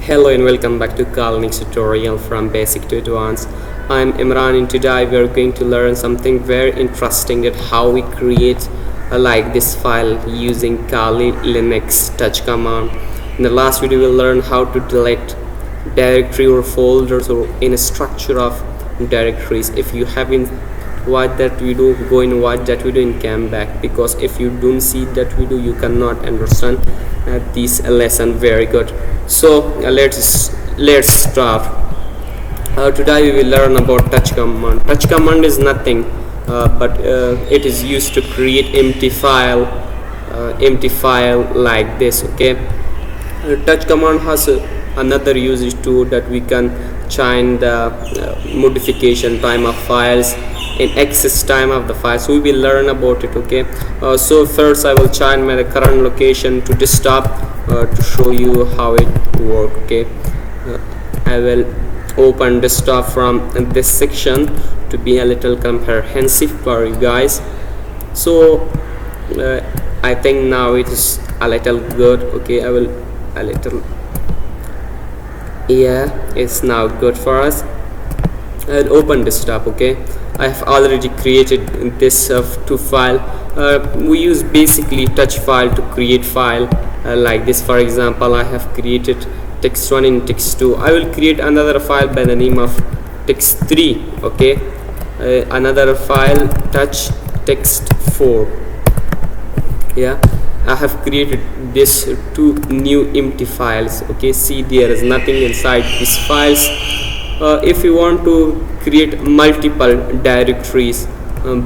Hello and welcome back to Kalnik's tutorial from basic to advanced. I'm Imran and today we are going to learn something very interesting, that how we create like this file using Kali Linux touch command. In the last video we learned how to delete directory or folders or in a structure of directories. If you haven't watched that video, go and watch that video and come back, because if you don't see that video you cannot understand this lesson very good. So let's start. Today we will learn about touch command. Touch command is nothing but it is used to create empty file like this. Okay, touch command has another usage too, that we can change the modification time of files and access time of the files. So we will learn about it. Okay, so first I will change my current location to desktop to show you how it works. Okay, I will open desktop from this section to be a little comprehensive for you guys. So I think now it is a little good. Okay, I will a little, yeah, it's now good for us. I'll open desktop. Okay, I have already created this two file. We use basically touch file to create file like this. For example, I have created text1 and text2. I will create another file by the name of text3. Okay, another file touch text4. Yeah, I have created this two new empty files. Okay, see, there is nothing inside these files. If you want to create multiple directories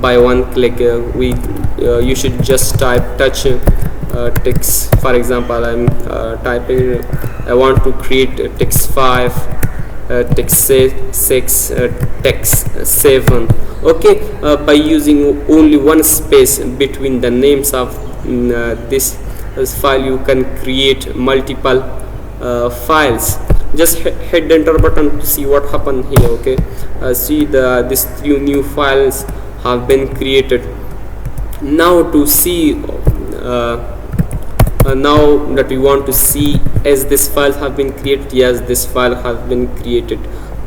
by one click, you should just type touch text. For example, I'm typing I want to create text5, text6, text7. Okay, by using only one space between the names of this file, you can create multiple files. Just hit the enter button to see what happened here. Okay, see these three new files have been created. Now to see now that we want to see as this file have been created, yes, this file has been created.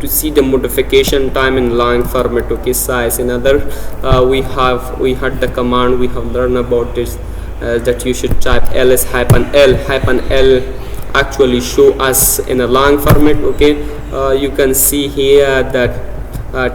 To see the modification time in line format, okay, size and other, we had the command we have learned about this, that you should type ls-l actually show us in a long format. Okay, you can see here that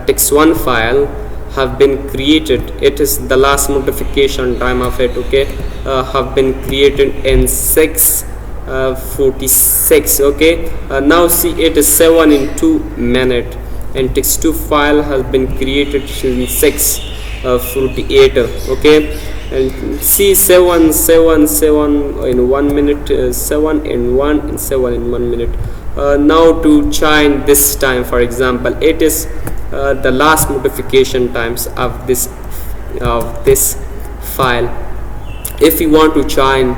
text1 file have been created. It is the last modification time of it. Okay, have been created in 6:46. Okay, now see, it is 7 in 2 minutes, and text2 file has been created in 6:48. Okay, and see, 7 in 1 minute, 7 in 1 and 7 in 1 minute. Now to change this time, for example, it is the last modification times of this file. If you want to change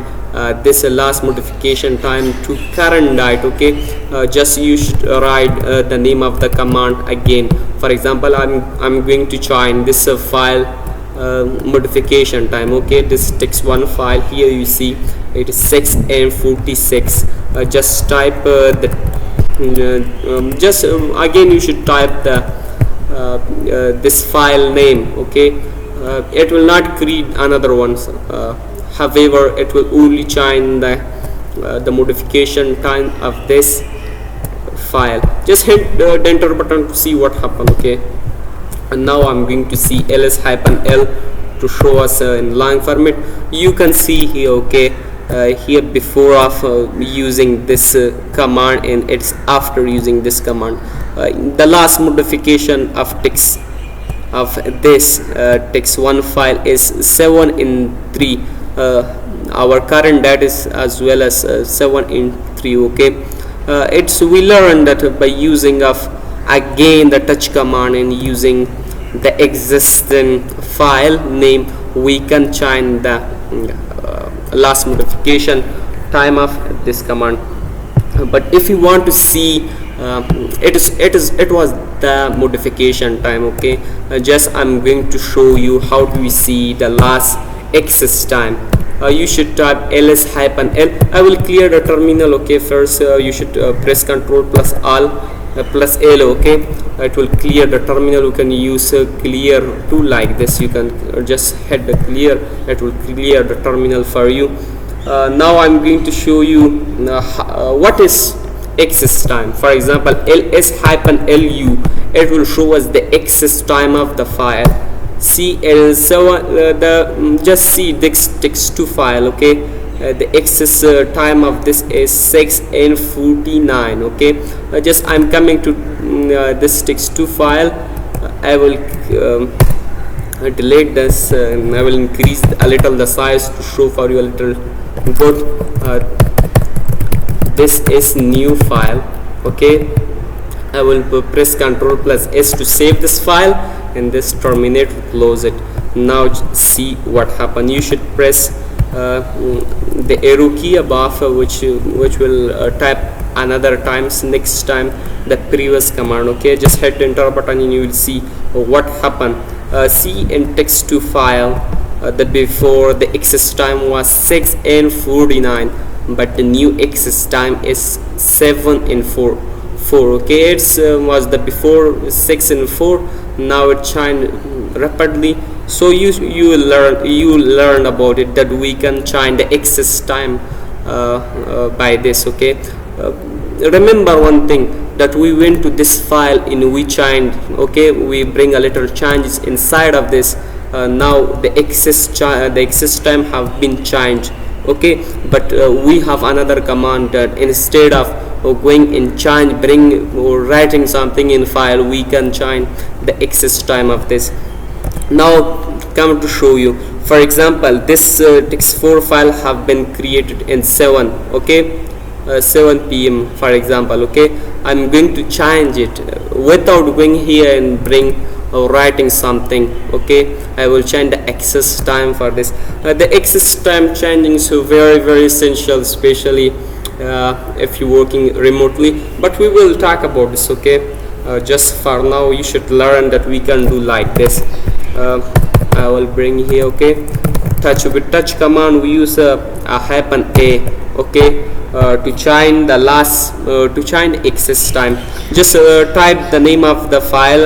this last modification time to current date, okay, just you should write the name of the command again. For example, I'm going to change this file modification time. Okay, this text1 file, here you see it is 6:46. Just type again you should type the this file name. Okay, it will not create another ones, however it will only change the modification time of this file. Just hit the enter button to see what happened. Okay, and now I'm going to see ls-l to show us in long format. You can see here. Okay, here before of using this command, and it's after using this command. The last modification of text of this text1 file is 7 in 3. Our current date is as well as 7 in 3. Okay, we learned that by using of again the touch command and using the existing file name, we can change the last modification time of this command. But if you want to see it was the modification time. Okay, just I'm going to show you how do we see the last access time. you should type ls hyphen l. I will clear the terminal. Okay, first you should press Ctrl plus Alt plus L. Okay, it will clear the terminal. You can use clear tool like this. You can just hit the clear, it will clear the terminal for you. Now I'm going to show you what is access time. For example, ls hyphen lu, it will show us the access time of the file. See, just see this text2 file. Okay, the access time of this is 6:49. Okay, I'm coming to this text2 file. I will delete this, and I will increase a little the size to show for you a little good. This is new file. Okay, I will press Ctrl plus S to save this file, and this terminate, close it. Now see what happened. You should press the arrow key above, which will type another times next time the previous command. Okay, just hit enter button and you will see what happened. See in text2 file that before the access time was 6:49, but the new access time is 7:04. Okay, it was the before 6:04. Now it changed rapidly. So you will learn about it, that we can change the access time by this. Okay, remember one thing, that we went to this file and we changed. Okay, we bring a little changes inside of this. Now the access time have been changed. Okay, but we have another command that instead of going in change, or writing something in file, we can change the access time of this. Now come to show you. For example, this text4 file have been created in 7 p.m. for example. Okay, I'm going to change it without going here and bring writing something. Okay, I will change the access time for this. The access time changing is very essential, especially if you're working remotely, but we will talk about this. Okay, just for now you should learn that we can do like this. I will bring here. Okay, with touch command we use a hyphen a. Okay, to change the last to change access time. Just type the name of the file.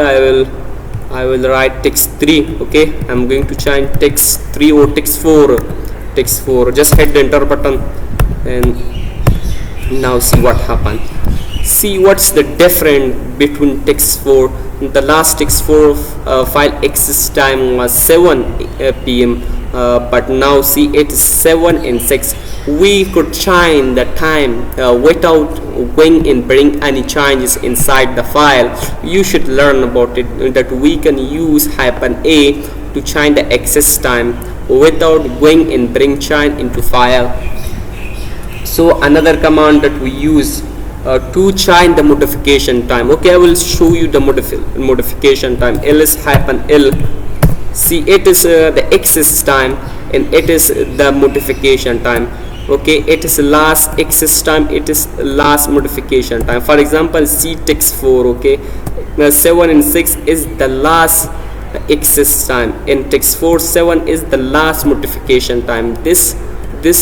I will write text3. Okay, I'm going to change text3 or text4. Just hit the enter button, and now see what happened. See what's the difference between text4. The last text4 file access time was 7 p.m. But now see it is 7:06. We could change the time without going and bring any changes inside the file. You should learn about it, that we can use hyphen a to change the access time without going and bring change into file. So another command that we use to change the modification time. Okay, I will show you the modification time. ls hyphen l. See, it is the access time and it is the modification time. Okay, it is last access time, it is last modification time. For example, see text4. Okay, 7 and 6 is the last access time, and text4 7 is the last modification time. This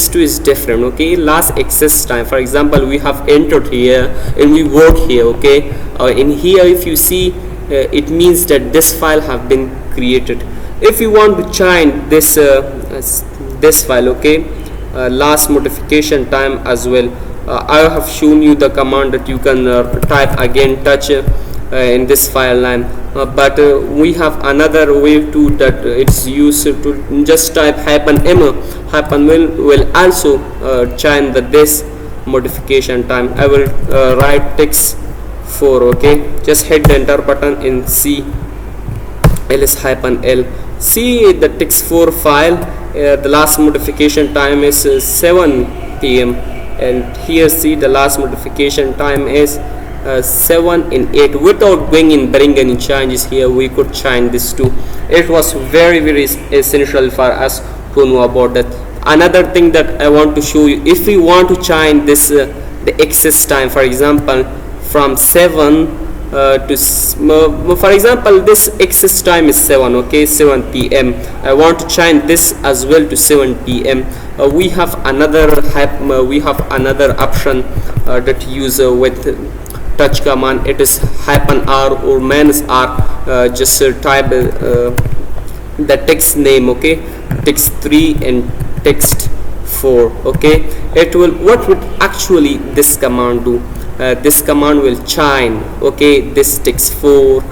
two is different. Okay, last access time, for example, we have entered here and we work here. Okay, in here if you see, it means that this file have been created. If you want to change this file, okay, last modification time as well, I have shown you the command that you can type again touch in this file name, but we have another way to that it's used to just type hyphen m. Hyphen will also change this modification time. I will write text4. Okay, just hit the enter button and see ls hyphen l. See the text4 file, the last modification time is 7 p.m. and here see the last modification time is 7 and 8. Without going and bring any changes here, we could change this too. It was very essential for us to know about that. Another thing that I want to show you, if we want to change this the access time, for example, from 7 to for example, this access time is 7. Okay, 7 p.m. I want to change this as well to 7 p.m. we have another option that use with touch command. It is -r or -r. Just type the text name, okay, text 3 and text 4. okay, it will, what would actually this command do? This command will chime, okay, this text 4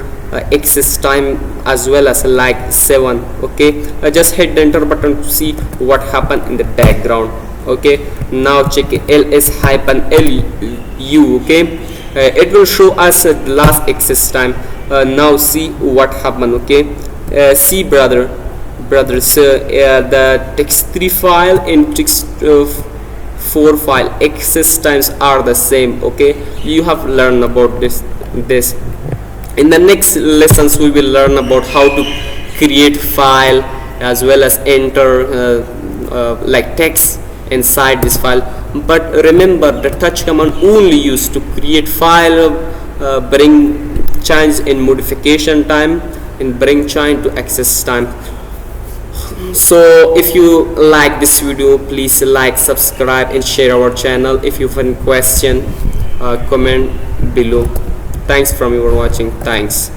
access time as well as like 7. okay, just hit the enter button to see what happened in the background. okay, now check ls-lu. okay, it will show us the last access time. Now see what happened. okay, see brothers, the text3 file and text4 file access times are the same. okay, you have learned about this. In the next lessons we will learn about how to create file as well as enter like text inside this file. But remember, the touch command only used to create file, bring change in modification time, and bring change to access time. So if you like this video, please like, subscribe and share our channel. If you have any question, comment below. Thanks from you for watching. Thanks.